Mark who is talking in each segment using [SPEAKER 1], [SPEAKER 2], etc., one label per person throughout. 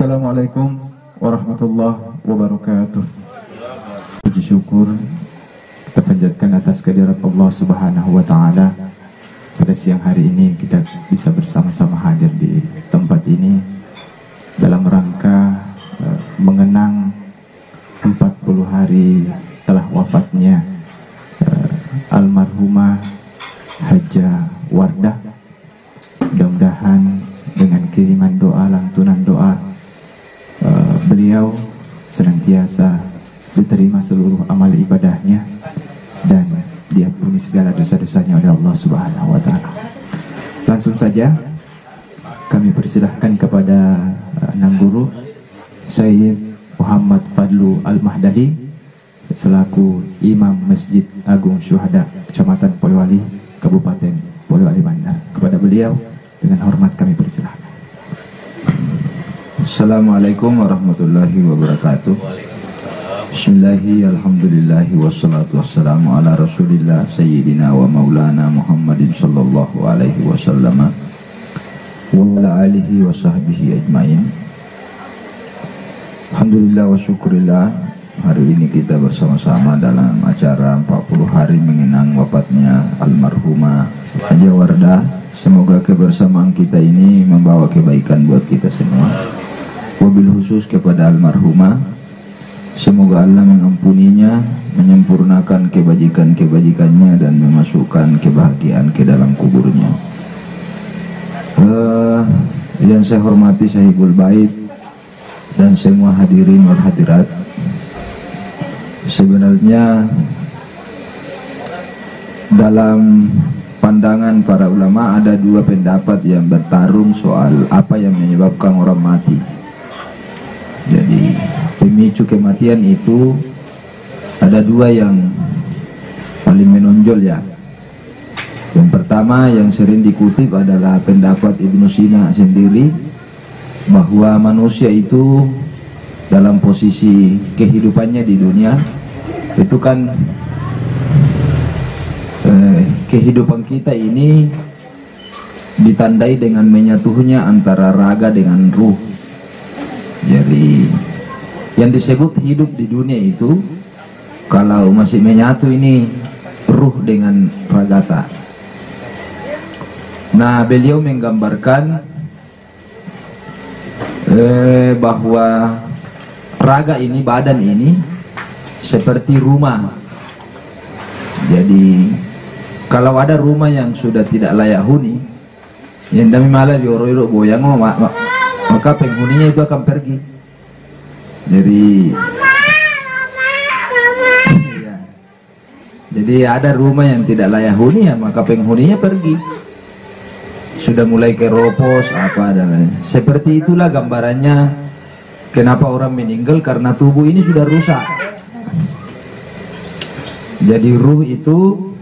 [SPEAKER 1] Assalamualaikum warahmatullahi wabarakatuh. Puji syukur kita panjatkan atas kehadirat Allah Subhanahu wa taala. Pada siang hari ini kita bisa bersama-sama hadir di tempat ini dalam rangka mengenang 40 hari telah wafatnya almarhumah Hajjah Wardah. Mudah-mudahan dengan kiriman doa, lantunan doa, beliau senantiasa diterima seluruh amal ibadahnya dan diampuni segala dosa-dosanya oleh Allah Subhanahu wa taala. Langsung saja kami persilahkan kepada Nang Guru Syekh Muhammad Fadlu Al-Mahdali selaku Imam Masjid Agung Syuhada Kecamatan Polewali, Kabupaten Polewali Mandar. Kepada beliau dengan hormat kami persilahkan.
[SPEAKER 2] Assalamualaikum warahmatullahi wabarakatuh. Bismillahi alhamdulillahi wassalatu wassalamu ala rasulillah sayyidina wa maulana Muhammadin sallallahu alaihi wasallam wa ala alihi wa sahbihi ajmain. Alhamdulillah wa syukurillah, hari ini kita bersama-sama dalam acara 40 hari mengenang wafatnya almarhumah Hajjah Wardah. Semoga kebersamaan kita ini membawa kebaikan buat kita semua. Wabil khusus kepada almarhumah, semoga Allah mengampuninya, menyempurnakan kebajikan-kebajikannya dan memasukkan kebahagiaan ke dalam kuburnya. Yang saya hormati Sahibul Bait dan semua hadirin wal hadirat, sebenarnya dalam pandangan para ulama ada dua pendapat yang bertarung soal apa yang menyebabkan orang mati. Jadi pemicu kematian itu ada dua yang paling menonjol ya. Yang pertama yang sering dikutip adalah pendapat Ibnu Sina sendiri, bahwa manusia itu dalam posisi kehidupannya di dunia itu kan kehidupan kita ini ditandai dengan menyatunya antara raga dengan ruh. Jadi yang disebut hidup di dunia itu kalau masih menyatu ini ruh dengan ragata. Nah, beliau menggambarkan bahwa raga ini, badan ini seperti rumah. Jadi kalau ada rumah yang sudah tidak layak huni, yang dami malah dioro-oro boyang, maka penghuninya itu akan pergi. Jadi ada rumah yang tidak layak huni ya, maka penghuninya pergi. Sudah mulai keropos apa dan lain. Seperti itulah gambarannya kenapa orang meninggal, karena tubuh ini sudah rusak. Jadi ruh itu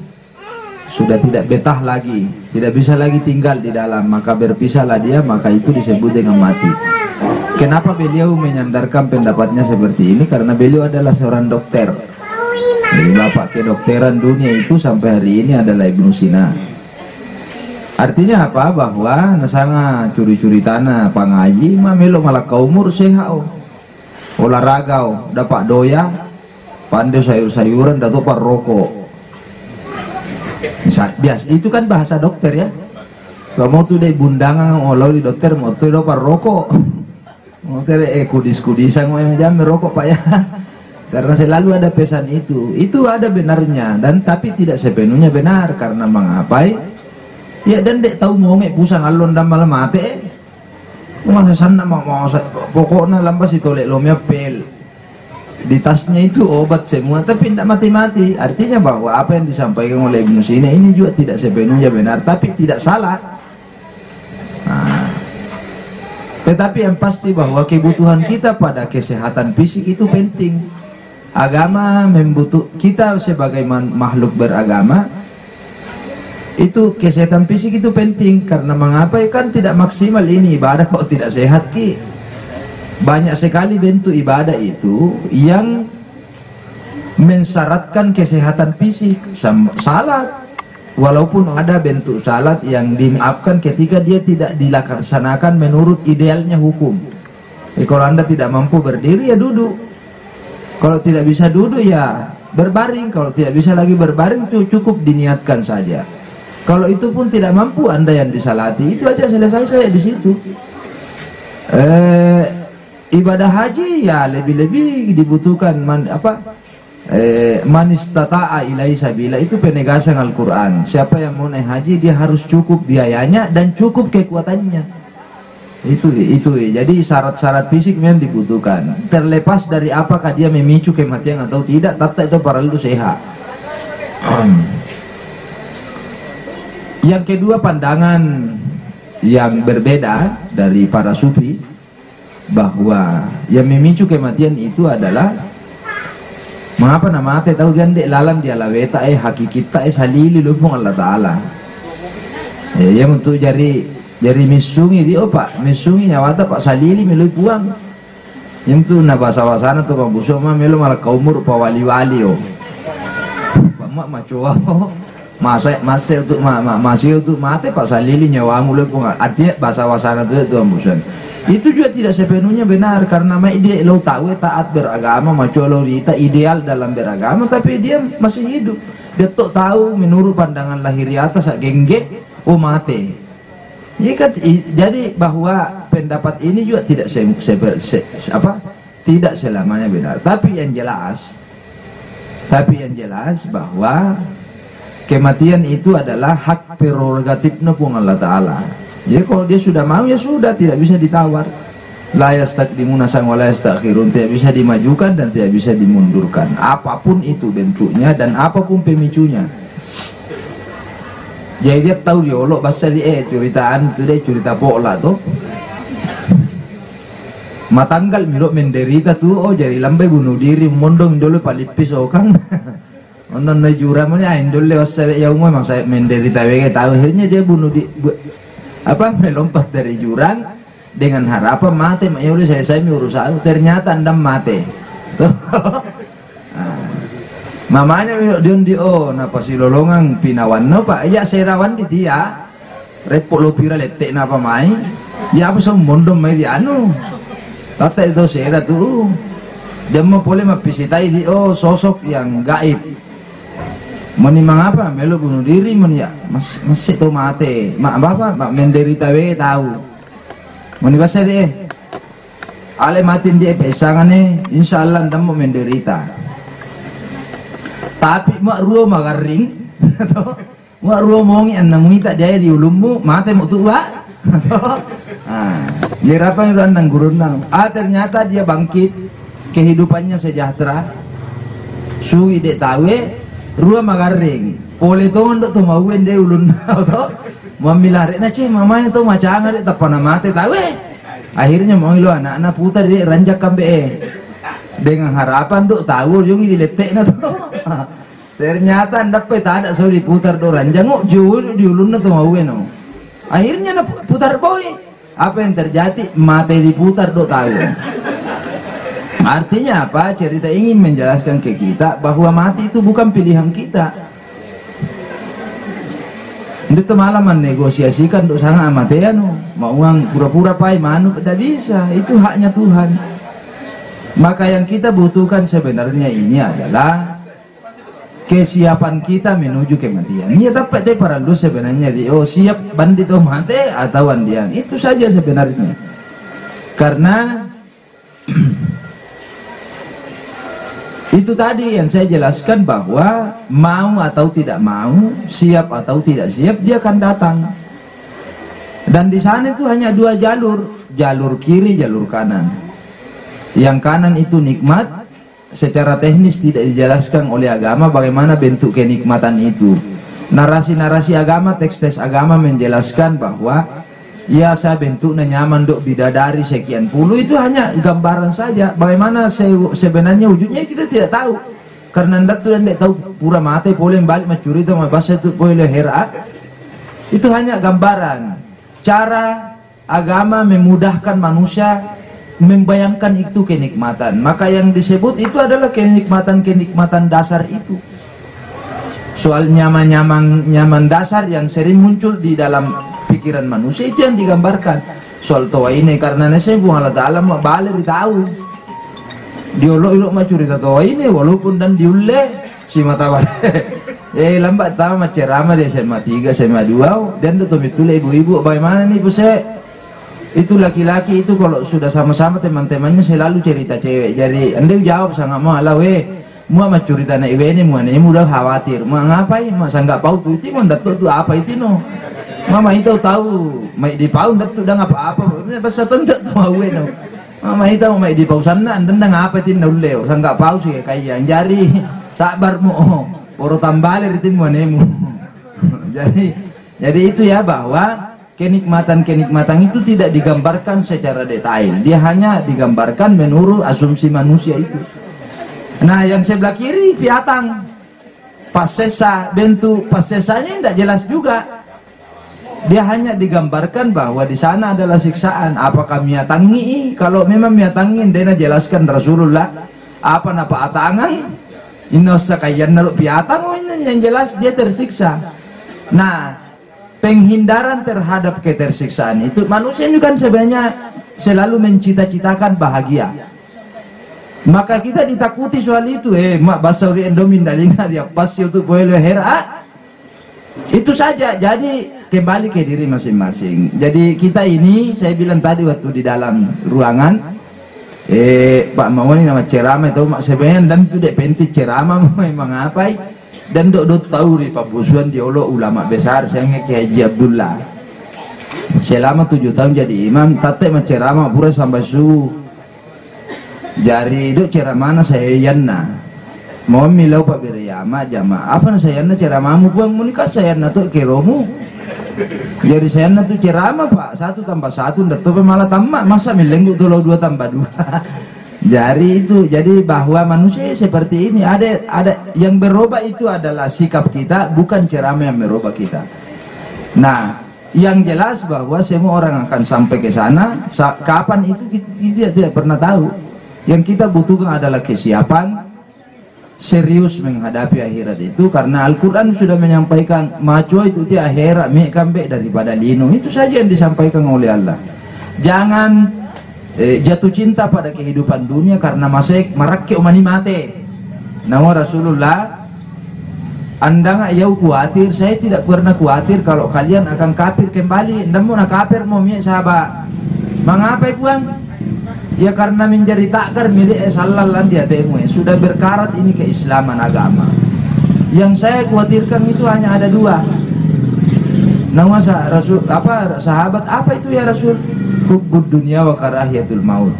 [SPEAKER 2] sudah tidak betah lagi, tidak bisa lagi tinggal di dalam, maka berpisahlah dia, maka itu disebut dengan mati. Kenapa beliau menyandarkan pendapatnya seperti ini? Karena beliau adalah seorang dokter. Jadi bapak kedokteran dunia itu sampai hari ini adalah Ibnu Sina. Artinya apa? Bahwa nasanga curi-curi tanah pangaji mamelo malah umur sehat, olahraga, dapat doya, pandai sayur-sayuran, datuk par rokok. Biasa itu kan bahasa dokter ya. Kalau mau tuh deh bundangan olah di dokter mau tuh dapat rokok. Mau tuh kudis-kudisan mau jam merokok Pak ya. Karena selalu ada pesan itu. Itu ada benarnya dan tapi tidak sepenuhnya benar, karena mengapai? Ya dan dek tahu mau ngek pusang alon dan malam mate. Masa sana mau pokoknya lampas itu lek lomnya pel. Di tasnya itu obat semua tapi tidak mati-mati. Artinya bahwa apa yang disampaikan oleh Ibnu Sina ini juga tidak sepenuhnya benar, tapi tidak salah. Nah, tetapi yang pasti bahwa kebutuhan kita pada kesehatan fisik itu penting. Agama kita sebagai makhluk beragama itu kesehatan fisik itu penting, karena mengapa kan tidak maksimal ini ibadah kalau tidak sehat ki. Banyak sekali bentuk ibadah itu yang mensyaratkan kesehatan fisik. Salat, walaupun ada bentuk salat yang dimaafkan ketika dia tidak dilaksanakan menurut idealnya hukum. Kalau Anda tidak mampu berdiri ya duduk. Kalau tidak bisa duduk ya berbaring. Kalau tidak bisa lagi berbaring cukup diniatkan saja. Kalau itu pun tidak mampu Anda yang disalati, itu aja selesai saya di situ. Ibadah haji ya lebih-lebih dibutuhkan man istata'a ilaihi sabila, itu penegasan Al-Quran. Siapa yang mau naik haji dia harus cukup biayanya dan cukup kekuatannya. Itu jadi syarat-syarat fisik memang dibutuhkan. Terlepas dari apakah dia memicu kematian atau tidak, tetap itu perlu sehat. Yang kedua, pandangan yang berbeda dari para sufi, bahwa yang memicu kematian itu adalah mengapa nama te tahu gande lalam dia laweta hakikita salili lupung Allah Ta'ala. Yang untuk jari misungi di opak misungi nyawata pak salili meloi puang. Yang tu na basa-basana tu pambuso mah melo malah kaumur pa wali-wali oh. Mak macoa masih untuk mate pak salili nyawamu loi puang. Artinya basa-basana tu pambusan. Itu juga tidak sepenuhnya benar, karena dia lo tahu taat beragama, maco lo rita ideal dalam beragama, tapi dia masih hidup. Dia tahu menurut pandangan lahiriata sak gengge mate. Jadi bahwa pendapat ini juga tidak tidak selamanya benar. Tapi yang jelas bahwa kematian itu adalah hak prerogatifnya pun Allah Ta'ala. Jadi kalau dia sudah mau ya sudah, tidak bisa ditawar. La yastaqdimuna wa la yastakhirun, tidak bisa dimajukan dan tidak bisa dimundurkan. Apapun itu bentuknya dan apapun pemicunya. Jadi dia tahu dia olok bahasa dia ceritaan itu dia cerita pola tuh. Matanggal mirok menderita tuh, oh jadi lambai bunuh diri mondong dulu palipis oh kan. Onon na jurang mo niya indole bahasa dia yang memang saya menderita bega tahu akhirnya dia bunuh melompat dari jurang dengan harapan mati. Ya udah saya urus aku, ternyata Anda mati. Mamanya dion napa si lolongang pinawan no pak ya serawan di dia repot lo pira letek napa mai ya apa mondom mai di anu tata itu sera tuh dia mau boleh mapisitai di sosok yang gaib menimang apa melo bunuh diri masih tuh mati apa menderita we tahu menibasa deh ale matin dia pesangannya insyaallah Anda mau menderita. Tapi mak ruo magaring atau mak ruo mongi an namita jaya di ulummu mate mau tua dia apa yang nang gurun nang ternyata dia bangkit kehidupannya sejahtera suwi dek tawe ruo magaring pole tongon dok tu mauen dia ulun atau mamilare na ce mamanya tu macanga dek tapana mate tawe akhirnya mau lo anak-anak putar dek ranjak kambe dengan harapan dok tahu yung diletek na tuh. Ternyata dapat tak ada so diputar do ranjang jauh diulun na tuh mauen no. Akhirnya na putar boy. Apa yang terjadi? Mati diputar do tahu. Artinya apa? Cerita ingin menjelaskan ke kita bahwa mati itu bukan pilihan kita. Itu malah menegosiasikan do sangat amatean no. Mau uang pura-pura pai manu tidak bisa. Itu haknya Tuhan. Maka yang kita butuhkan sebenarnya ini adalah kesiapan kita menuju kematian. Ya dapat deh para lu sebenarnya siap bandit atau mati atau andian. Itu saja sebenarnya. Karena itu tadi yang saya jelaskan bahwa mau atau tidak mau, siap atau tidak siap, dia akan datang. Dan di sana itu hanya dua jalur kiri, jalur kanan. Yang kanan itu nikmat, secara teknis tidak dijelaskan oleh agama bagaimana bentuk kenikmatan itu. Narasi-narasi agama, teks-teks agama menjelaskan bahwa ya saya bentuknya nyaman dok bidadari sekian puluh, itu hanya gambaran saja. Bagaimana sebenarnya wujudnya kita tidak tahu. Karena anda tuh tidak tahu pura mati boleh balik mencuri itu bahasa itu boleh herat. Itu hanya gambaran. Cara agama memudahkan manusia membayangkan itu kenikmatan. Maka yang disebut itu adalah kenikmatan dasar itu. Soal nyaman dasar yang sering muncul di dalam pikiran manusia itu yang digambarkan. soal toa ini karena nasi buang Allah Ta'ala mak balik tahu diolok-olok mak cerita toa ini walaupun dan diule si mata balik lambat tahu mak ceramah dia SMA 3 SMA 2 dan itu ibu-ibu bagaimana nih pusat itu laki-laki itu kalau sudah sama-sama teman-temannya selalu cerita cewek jadi anda jawab sangat mau lah mua mah cerita na iwe ini mua udah khawatir mua ngapain masa nggak pau tuh cuma datuk tuh apa itu no mama itu tahu mai di pau datuk udah apa-apa bahasa tuh tak tahu no mama itu mai di pau sana anda ngapa itu noleu sang nggak pau sih kayak jari sabar mo poro tambalir itu mua nemu jadi itu ya bahwa kenikmatan itu tidak digambarkan secara detail dia hanya digambarkan menurut asumsi manusia itu. Nah yang sebelah kiri piatang pasesa bentuk pasesanya tidak jelas juga dia hanya digambarkan bahwa di sana adalah siksaan apakah miatangi kalau memang miatangin dia jelaskan Rasulullah apa napa atangan inosakayan naruh piatang ini yang jelas dia tersiksa. Nah penghindaran terhadap ketersiksaan itu manusia juga kan sebenarnya selalu mencita-citakan bahagia. Maka kita ditakuti soal itu mak basauri endomin dalinga dia pasti untuk boleh hera itu saja. Jadi kembali ke diri masing-masing. Jadi kita ini saya bilang tadi waktu di dalam ruangan Pak Mawani nama ceramah itu mak sebenarnya dan itu dek penting ceramah memang apa dan dok tahu di Pak Busuan diolo ulama besar saya Kiai Haji Abdullah selama 7 tahun jadi imam tate menceramah pura sampai subuh. Jari itu ceramah saya yanna mau milau Pak Biriyama jama apa saya yanna ceramahmu buang menikah saya yanna tuh keromu jadi saya yanna tuh ceramah Pak 1 tambah 1 ndak tuh malah tamak masa milenggu tuh 2 tambah 2 jari itu jadi bahwa manusia seperti ini ada yang berubah itu adalah sikap kita bukan ceramah yang merubah kita. Nah yang jelas bahwa semua orang akan sampai ke sana kapan itu kita tidak pernah tahu. Yang kita butuhkan adalah kesiapan serius menghadapi akhirat itu karena Al-Quran sudah menyampaikan maco itu ti akhirat kambe daripada lino itu saja yang disampaikan oleh Allah. Jangan jatuh cinta pada kehidupan dunia karena masih marak umani mate. Nama Rasulullah anda nggak jauh khawatir saya tidak pernah khawatir kalau kalian akan kafir kembali anda mau nak kafir mau miak sahabat mengapa buang ya karena menjadi takar milik salalan dia temu sudah berkarat ini keislaman agama. Yang saya khawatirkan itu hanya ada 2. Nama Rasul apa sahabat apa itu ya Rasul? Hubbud dunya wa karahiyatul maut.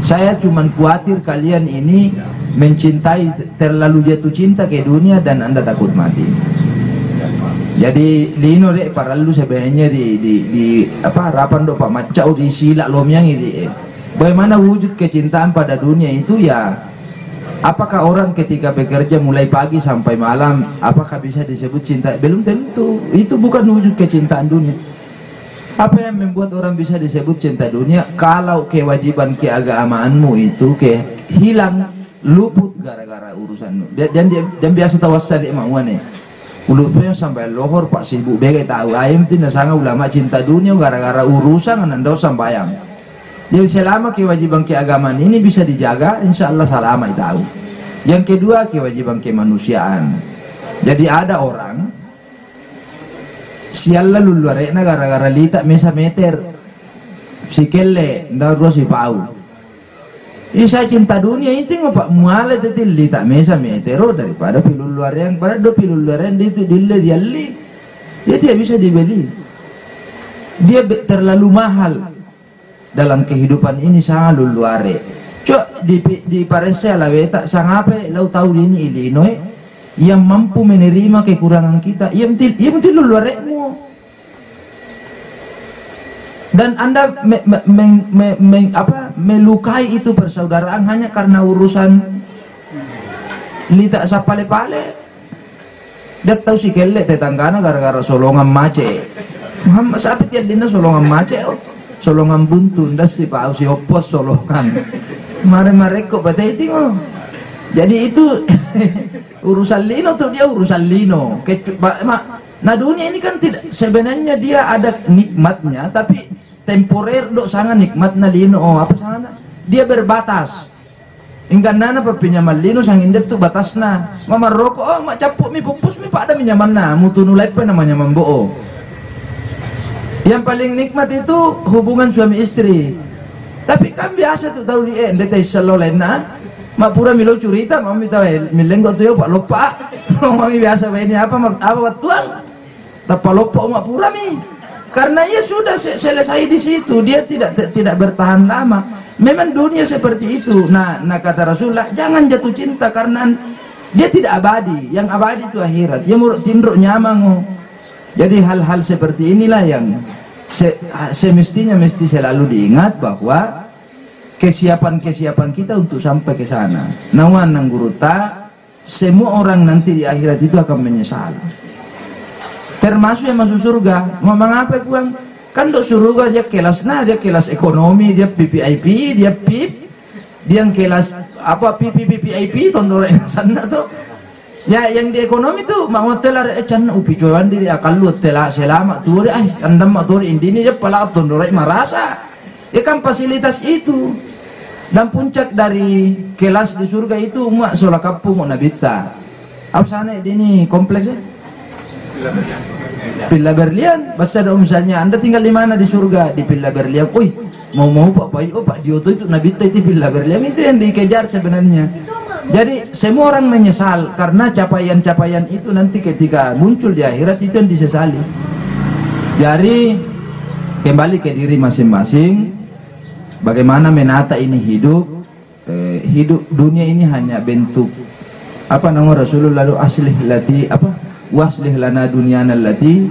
[SPEAKER 2] Saya cuman khawatir kalian ini mencintai terlalu jatuh cinta ke dunia dan anda takut mati. Jadi lino dek paralu sebenarnya di apa harapan do Pak Macau di silak lomyang ini. Bagaimana wujud kecintaan pada dunia itu ya apakah orang ketika bekerja mulai pagi sampai malam apakah bisa disebut cinta? Belum tentu. Itu bukan wujud kecintaan dunia. Apa yang membuat orang bisa disebut cinta dunia? Kalau kewajiban keagamaanmu itu hilang luput gara-gara urusanmu. Dan biasa tawassal imamuane. Ulupnya sampai lohor Pak sibuk begai tahu ayam tidak sangat ulama cinta dunia gara-gara urusan anda sambayang. Jadi selama kewajiban keagamaan ini bisa dijaga, insya Allah selama tahu. Yang kedua kewajiban kemanusiaan. Jadi ada orang sialla luluarena gara-gara lita mesa meter sikelle ndak si pau. Isa cinta dunia itu ngapa muale tete lita mesa metero daripada piluluaren pada do piluluaren itu dille dialli. Dia tidak bisa dibeli. Dia terlalu mahal. Dalam kehidupan ini sangat luare. Cok di parese la beta sangape lau tahu ini Illinois yang mampu menerima kekurangan kita. Ia mesti luaremu. Dan anda melukai itu persaudaraan hanya karena urusan lita sapale-pale. Dia tahu si kelle tetanggana gara-gara solongan mace. Muhammad sapi tiap dina solongan mace. Solongan buntu ndas si Pak si opos solongan mare-mare kok patay tingo. Jadi itu urusan lino tuh dia urusan lino. Nah dunia ini kan tidak sebenarnya dia ada nikmatnya tapi temporer dok sangat nikmat na lino apa sana dia berbatas ingkan nana pinjaman lino sang indet tu batas na mama rokok mak capuk mi pupus mi pada pinjaman na mutu nulai pa namanya mambo. Yang paling nikmat itu hubungan suami istri. Tapi kan biasa tuh tahu dia ende teh salolena mak pura milo curita mami tahu mileng kok tuh pak lupa mami biasa ini apa tuan tapi lupa mak pura mi karena ya sudah selesai di situ dia tidak bertahan lama. Memang dunia seperti itu. Nah kata Rasulullah jangan jatuh cinta karena dia tidak abadi. Yang abadi itu akhirat. Ya muruk tindruk nyamang. Jadi hal-hal seperti inilah yang semestinya mesti selalu diingat bahwa kesiapan kita untuk sampai ke sana. Nawan nang guruta semua orang nanti di akhirat itu akan menyesal. Termasuk yang masuk surga. Mau mengapa puang? Kan dok surga dia kelasnya, dia kelas ekonomi, dia PPIP, dia PIP, dia yang kelas apa PPIP tondoran sana tuh. Ya yang di ekonomi tuh mau hotel ada can upi cuan diri akal lu hotel selama tuh andam motor ini dia pala tondoran merasa. Ya kan fasilitas itu. Dan puncak dari kelas di surga itu mak sola kampung nabita. Apa sana ini kompleksnya? Villa Berlian. Bahasa dong misalnya Anda tinggal di mana di surga? Di Villa Berlian. Wih, mau Pak Dioto itu nabita itu Villa Berlian itu yang dikejar sebenarnya. Jadi semua orang menyesal karena capaian-capaian itu nanti ketika muncul di akhirat itu yang disesali. Jadi kembali ke diri masing-masing. Bagaimana menata ini hidup? Hidup dunia ini hanya bentuk apa nama Rasulullah lalu aslih lati apa? Waslih lana dunyana allati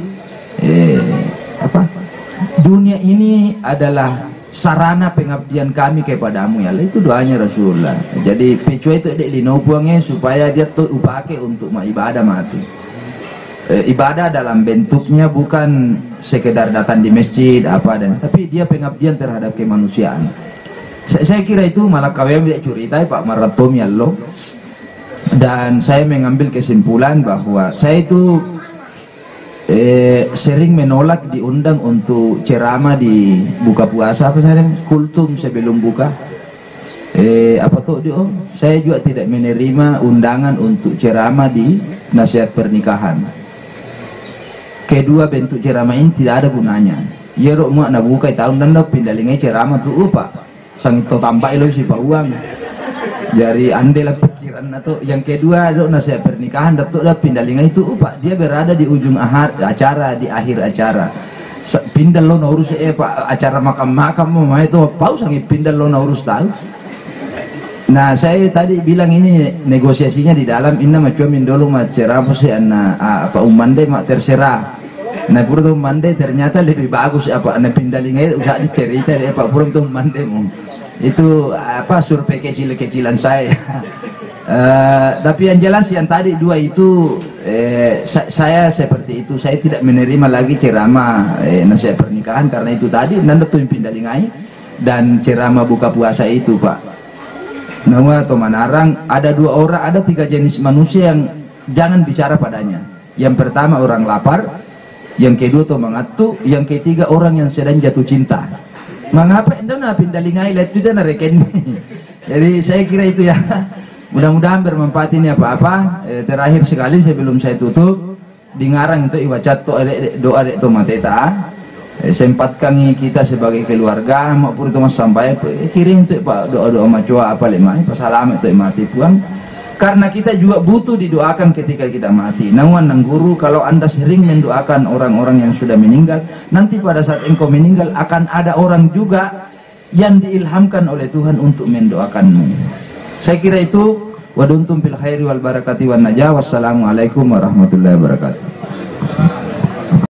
[SPEAKER 2] dunia ini adalah sarana pengabdian kami kepadamu ya Allah, itu doanya Rasulullah. Jadi pecu itu dek lino buangnya supaya dia tuh upake untuk ibadah mati. Ibadah dalam bentuknya bukan sekedar datang di masjid apa dan tapi dia pengabdian terhadap kemanusiaan. Saya kira itu malah kawin dia cerita Pak Maratom ya Allah. Dan saya mengambil kesimpulan bahwa saya itu sering menolak diundang untuk ceramah di buka puasa apa saya kultum sebelum buka apa tuh dia saya juga tidak menerima undangan untuk ceramah di nasihat pernikahan. Kedua bentuk ceramah ini tidak ada gunanya. Ya rok mak nak buka tahun dan dah pindalingai ceramah tuh pak sang itu tambah ilo si pak uang. Jadi andela pikiran atau yang kedua dok nasihat pernikahan datuk dah pindalingai itu pak dia berada di ujung acara di akhir acara pindah lo naurus pak acara makam mau itu paus sangi pindah lo naurus tahu. Nah saya tadi bilang ini negosiasinya di dalam inna macam dulu ceramah sih apa umande mak terserah. Nah pura tuh umande ternyata lebih bagus apa nah pindalingai usah dicerita deh pak pura tuh umande itu apa survei kecil-kecilan saya. Tapi yang jelas yang tadi dua itu saya seperti itu, saya tidak menerima lagi ceramah nasihat pernikahan karena itu tadi nanda tuh pindalingai dan ceramah buka puasa itu pak. Nama atau manarang ada dua orang, ada tiga jenis manusia yang jangan bicara padanya. Yang pertama orang lapar, yang kedua tuh mengatu, yang ketiga orang yang sedang jatuh cinta. Mengapa anda nak pindalingai itu dan reken. Jadi saya kira itu ya. Mudah-mudahan bermanfaat ini apa-apa. Terakhir sekali sebelum saya tutup, di ngarang itu iwacat doa dek to mateta. Sempatkan kita sebagai keluarga maupun itu mas sampai kirim itu pak doa-doa macua apa lemah pasalam itu mati puang. Karena kita juga butuh didoakan ketika kita mati. Namun nang guru kalau anda sering mendoakan orang-orang yang sudah meninggal, nanti pada saat engkau meninggal akan ada orang juga yang diilhamkan oleh Tuhan untuk mendoakanmu. Saya kira itu waduntum bil khairi wal barakati wan najah. Wassalamualaikum warahmatullahi wabarakatuh.